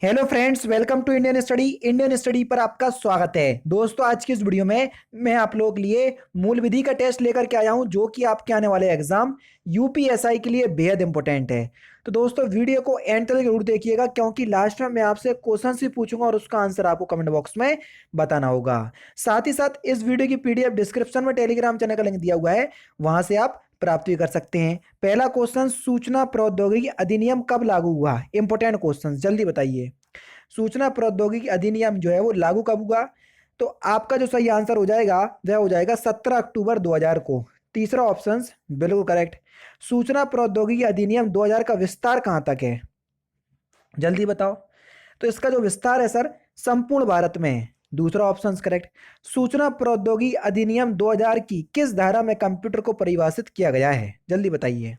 Hello friends, welcome to Indian study पर आपका स्वागत है। दोस्तों, आज की इस वीडियो में मैं आप लोगों के लिए मूल विधि का टेस्ट लेकर के आया हूं, जो कि आपके आने वाले एग्जाम यूपीएसआई के लिए बेहद इंपॉर्टेंट है। तो दोस्तों, वीडियो को एंड तक जरूर देखिएगा, क्योंकि लास्ट में मैं आपसे क्वेश्चन भी पूछूंगा और उसका आंसर आपको कमेंट बॉक्स में बताना होगा। साथ ही साथ इस वीडियो की पीडीएफ डिस्क्रिप्शन में टेलीग्राम चैनल का लिंक दिया हुआ है, वहां से आप प्राप्त भी कर सकते हैं। पहला क्वेश्चन, सूचना प्रौद्योगिकी अधिनियम कब लागू हुआ? इंपॉर्टेंट क्वेश्चन, जल्दी बताइए। सूचना प्रौद्योगिकी अधिनियम जो है वो लागू कब हुआ? तो आपका जो सही आंसर हो जाएगा वह हो जाएगा 17 अक्टूबर 2000 को। तीसरा ऑप्शन बिल्कुल करेक्ट। सूचना प्रौद्योगिकी अधिनियम 2000 का विस्तार कहां तक है? जल्दी बताओ। तो इसका जो विस्तार है सर, संपूर्ण भारत में है। दूसरा ऑप्शन करेक्ट। सूचना प्रौद्योगिकी अधिनियम 2000 की किस धारा में कंप्यूटर को परिभाषित किया गया है? जल्दी बताइए,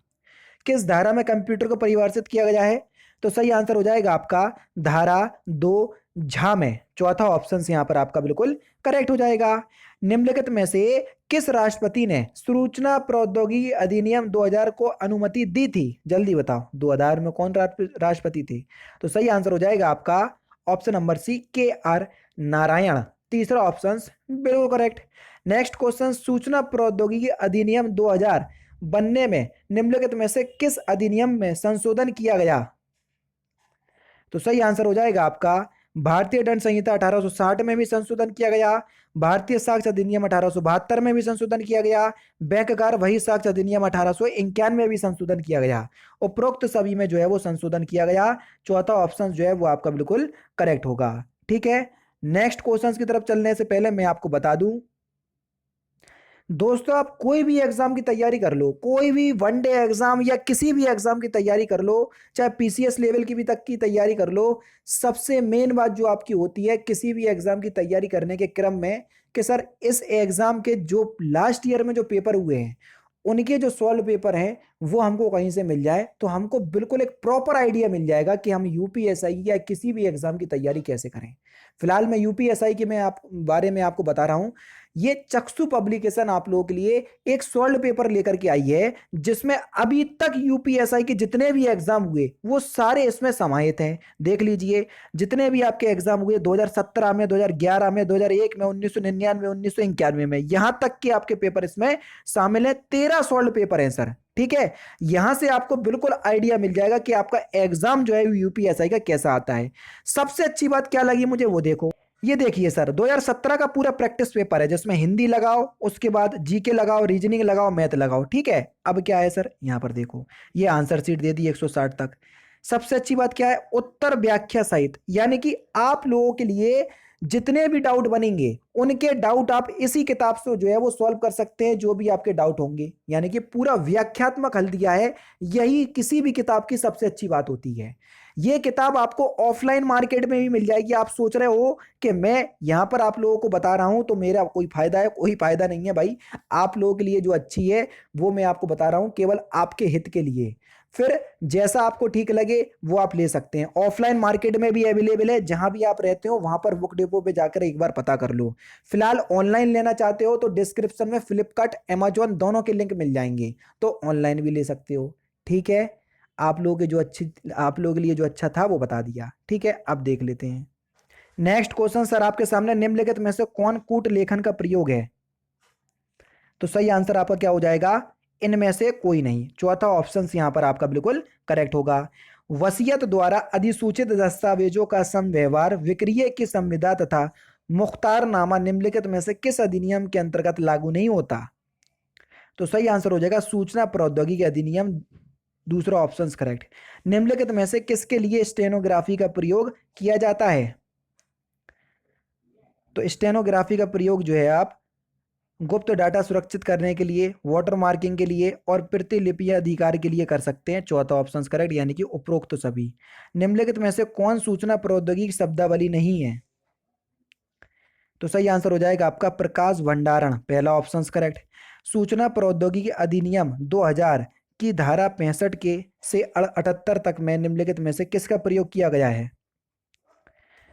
किस धारा में कंप्यूटर को परिभाषित किया गया है? तो सही आंसर हो जाएगा आपका धारा 2 झा में। चौथा ऑप्शन यहां पर आपका बिल्कुल करेक्ट हो जाएगा। निम्नलिखित में से किस राष्ट्रपति ने सूचना प्रौद्योगिकी अधिनियम 2000 को अनुमति दी थी? जल्दी बताओ, 2000 में कौन राष्ट्रपति थे? तो सही आंसर हो जाएगा आपका ऑप्शन नंबर सी, के आर नारायण। तीसरा ऑप्शन बिल्कुल करेक्ट। नेक्स्ट क्वेश्चन, सूचना प्रौद्योगिकी अधिनियम 2000 बनने में निम्नलिखित में से किस अधिनियम में संशोधन किया गया? तो सही आंसर हो जाएगा आपका भारतीय दंड संहिता 1860 में भी संशोधन किया गया, भारतीय साक्ष्य अधिनियम 1872 में भी संशोधन किया गया, बैंककार वही साक्ष्य अधिनियम 1891 में भी संशोधन किया गया। उपरोक्त सभी में जो है वो संशोधन किया गया। चौथा ऑप्शन जो है वो आपका बिल्कुल करेक्ट होगा। ठीक है, नेक्स्ट क्वेश्चन की तरफ चलने से पहले मैं आपको बता दूं दोस्तों, आप कोई भी एग्जाम की तैयारी कर लो, कोई भी वनडे एग्जाम या किसी भी एग्जाम की तैयारी कर लो, चाहे पीसीएस लेवल की भी तक की तैयारी कर लो, सबसे मेन बात जो आपकी होती है किसी भी एग्जाम की तैयारी करने के क्रम में, कि सर इस एग्जाम के जो लास्ट ईयर में जो पेपर हुए हैं उनके जो सॉल्व पेपर हैं वो हमको कहीं से मिल जाए, तो हमको बिल्कुल एक प्रॉपर आइडिया मिल जाएगा कि हम यूपीएसआई या किसी भी एग्जाम की तैयारी कैसे करें। फिलहाल मैं यूपीएसआई के मैं आप बारे में आपको बता रहा हूं। ये चक्षु पब्लिकेशन आप लोगों के लिए एक सॉल्व पेपर लेकर के आई है, जिसमें अभी तक यूपीएसआई के जितने भी एग्जाम हुए वो सारे इसमें समाहित हैं। देख लीजिए, जितने भी आपके एग्जाम हुए 2017 में, 2011 में, 2001 में, 1999, 1991 में, यहां तक के आपके पेपर इसमें शामिल है। 13 सॉल्व पेपर हैं सर। ठीक है, यहां से आपको बिल्कुल आइडिया मिल जाएगा कि आपका एग्जाम जो है यूपीएसआई का कैसा आता है। सबसे अच्छी बात क्या लगी मुझे वो देखो। ये देखिए सर, 2017 का पूरा प्रैक्टिस पेपर है, जिसमें हिंदी लगाओ, उसके बाद जीके लगाओ, रीजनिंग लगाओ, मैथ लगाओ। ठीक है, अब क्या है सर, यहां पर देखो, ये आंसर शीट दे दी 160 तक। सबसे अच्छी बात क्या है, उत्तर व्याख्या सहित, यानी कि आप लोगों के लिए जितने भी डाउट बनेंगे उनके डाउट आप इसी किताब से जो है वो सॉल्व कर सकते हैं, जो भी आपके डाउट होंगे, यानी कि पूरा व्याख्यात्मक हल दिया है। यही किसी भी किताब की सबसे अच्छी बात होती है। ये किताब आपको ऑफलाइन मार्केट में भी मिल जाएगी। आप सोच रहे हो कि मैं यहां पर आप लोगों को बता रहा हूं तो मेरा कोई फायदा है? कोई फायदा नहीं है भाई। आप लोगों के लिए जो अच्छी है वो मैं आपको बता रहा हूं, केवल आपके हित के लिए। फिर जैसा आपको ठीक लगे वो आप ले सकते हैं। ऑफलाइन मार्केट में भी अवेलेबल है, जहां भी आप रहते हो वहां पर बुक डिपो पे जाकर एक बार पता कर लो। फिलहाल ऑनलाइन लेना चाहते हो तो डिस्क्रिप्शन में फ्लिपकार्ट, अमेजॉन दोनों के लिंक मिल जाएंगे, तो ऑनलाइन भी ले सकते हो। ठीक है, आप लोगों के लिए जो अच्छा था वो बता दिया। ठीक है, अब देख लेते हैं नेक्स्ट क्वेश्चन। सर आपके सामने, निम्नलिखित में से कौन कूट लेखन का प्रयोग है? तो सही आंसर आपका क्या हो जाएगा, इनमें से कोई नहीं। चौथा ऑप्शन यहां पर आपका बिल्कुल करेक्ट होगा। वसीयत द्वारा अधिसूचित दस्तावेजों का समव्यवहार, विक्रिय की संविदा तथा मुख्तारनामा निम्नलिखित में से किस अधिनियम के अंतर्गत लागू नहीं होता? तो सही आंसर हो जाएगा सूचना प्रौद्योगिकी अधिनियम। दूसरा ऑप्शन करेक्ट। निम्नलिखित में से किसके लिए स्टेनोग्राफी का प्रयोग किया जाता है? तो स्टेनोग्राफी का प्रयोग जो है आप गुप्त डाटा सुरक्षित करने के लिए, वाटर मार्किंग के लिए और प्रतिलिपि अधिकार के लिए कर सकते हैं। चौथा ऑप्शन करेक्ट, यानी कि उपरोक्त सभी। निम्नलिखित में से कौन सूचना प्रौद्योगिकी शब्दावली नहीं है? तो सही आंसर हो जाएगा आपका प्रकाश भंडारण। पहला ऑप्शन करेक्ट। सूचना प्रौद्योगिकी अधिनियम 2000 की धारा 65 के से 78 तक में निम्नलिखित में से किसका प्रयोग किया गया है?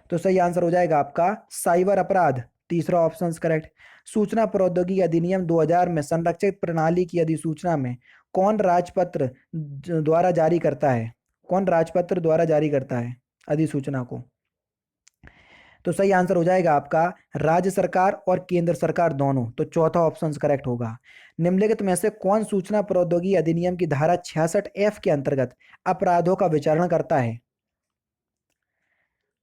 तो सही आंसर हो जाएगा आपका साइबर अपराध। तीसरा ऑप्शन करेक्ट। सूचना प्रौद्योगिकी अधिनियम 2000 में संरक्षित प्रणाली की अधिसूचना में कौन राजपत्र द्वारा जारी करता है? कौन राजपत्र द्वारा जारी करता है? अधिसूचना को। तो सही आंसर हो जाएगा आपका राज्य सरकार और केंद्र सरकार दोनों। तो चौथा ऑप्शन करेक्ट होगा। निम्नलिखित में से कौन सूचना प्रौद्योगिकी अधिनियम की धारा 66F के अंतर्गत अपराधों का विचारण करता है?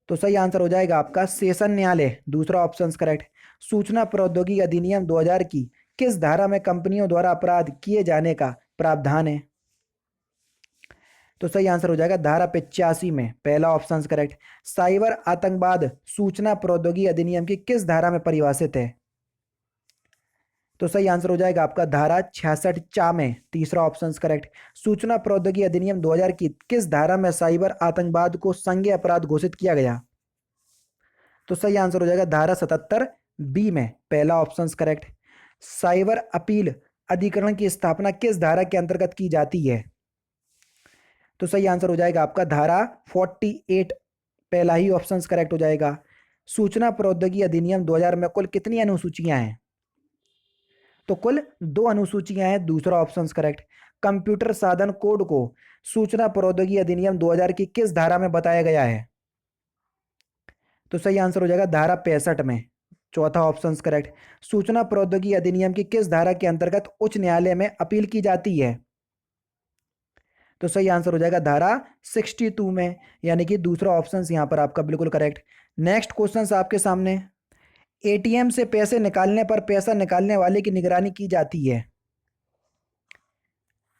तो सही आंसर हो जाएगा आपका सेशन न्यायालय, दूसरा ऑप्शन करेक्ट। सूचना प्रौद्योगिकी अधिनियम 2000 की किस धारा में कंपनियों द्वारा अपराध किए जाने का प्रावधान है? तो सही आंसर हो जाएगा धारा 85 में, पहला ऑप्शन करेक्ट। साइबर आतंकवाद सूचना प्रौद्योगिकी अधिनियम की किस धारा में परिभाषित है? तो सही आंसर हो जाएगा आपका धारा 66 चा में, तीसरा ऑप्शन करेक्ट। सूचना प्रौद्योगिकी अधिनियम 2000 की किस धारा में साइबर आतंकवाद को संज्ञेय अपराध घोषित किया गया? तो सही आंसर हो जाएगा धारा 77 बी में, पहला ऑप्शन करेक्ट। साइबर अपील अधिकरण की स्थापना किस धारा के अंतर्गत की जाती है? तो सही आंसर हो जाएगा आपका धारा 48, पहला ही ऑप्शन करेक्ट हो जाएगा। सूचना प्रौद्योगिकी अधिनियम 2000 में कुल कितनी अनुसूचियां हैं? तो कुल 2 अनुसूचियां हैं, दूसरा ऑप्शन करेक्ट। कंप्यूटर साधन कोड को सूचना प्रौद्योगिकी अधिनियम 2000 की किस धारा में बताया गया है? तो सही आंसर हो जाएगा धारा 65 में, चौथा ऑप्शन करेक्ट। सूचना प्रौद्योगिकी अधिनियम की किस धारा के अंतर्गत उच्च न्यायालय में अपील की जाती है? तो सही आंसर हो जाएगा धारा 62 में, यानी कि दूसरा ऑप्शन यहां पर आपका बिल्कुल करेक्ट। नेक्स्ट क्वेश्चन आपके सामने, एटीएम से पैसे निकालने पर पैसा निकालने वाले की निगरानी की जाती है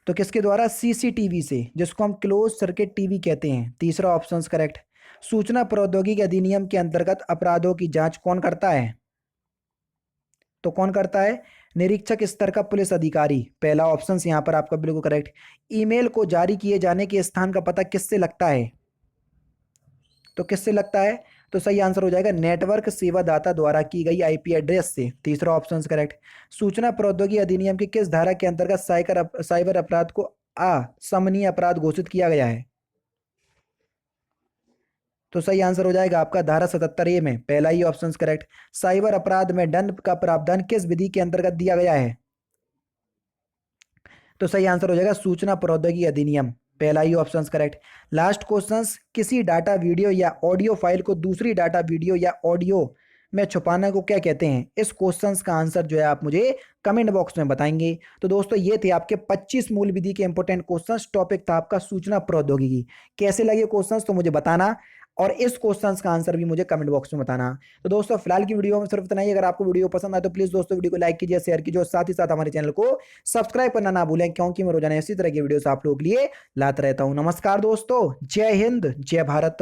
तो किसके द्वारा? सीसीटीवी से, जिसको हम क्लोज सर्किट टीवी कहते हैं, तीसरा ऑप्शन करेक्ट। सूचना प्रौद्योगिकी अधिनियम के अंतर्गत अपराधों की जांच कौन करता है? तो कौन करता है? निरीक्षक स्तर का पुलिस अधिकारी, पहला ऑप्शन यहां पर आपका बिल्कुल करेक्ट। ईमेल को जारी किए जाने के स्थान का पता किससे लगता है? तो किससे लगता है? तो सही आंसर हो जाएगा नेटवर्क सेवादाता द्वारा की गई आईपी एड्रेस से, तीसरा ऑप्शन करेक्ट। सूचना प्रौद्योगिकी अधिनियम की किस धारा के अंतर्गत साइबर अपराध को असमनीय अपराध घोषित किया गया है? तो सही आंसर हो जाएगा आपका धारा 77A में, पहला ही ऑप्शन करेक्ट। साइबर अपराध में दंड का प्रावधान किस विधि के अंतर्गत दिया गया है? तो सही आंसर हो जाएगा सूचना प्रौद्योगिकी अधिनियम, पहला ही ऑप्शन करेक्ट। लास्ट क्वेश्चन, किसी डाटा वीडियो या ऑडियो फाइल को दूसरी डाटा वीडियो या ऑडियो में छुपाने को क्या कहते हैं? इस क्वेश्चन का आंसर जो है आप मुझे कमेंट बॉक्स में बताएंगे। तो दोस्तों ये थे आपके 25 मूल विधि के इंपॉर्टेंट क्वेश्चंस। टॉपिक था आपका सूचना प्रौद्योगिकी। कैसे लगे क्वेश्चंस तो मुझे बताना, और इस क्वेश्चंस का आंसर भी मुझे कमेंट बॉक्स में बताना। तो दोस्तों फिलहाल की वीडियो में सिर्फ इतना ही। अगर आपको वीडियो पसंद आए तो प्लीज दोस्तों वीडियो को लाइक कीजिए, शेयर कीजिए, और साथ ही साथ हमारे चैनल को सब्सक्राइब करना ना भूलें, क्योंकि मैं रोजाना इसी तरह की वीडियोस आप लोगों के लिए लाता रहता हूं। नमस्कार दोस्तों, जय हिंद, जय भारत।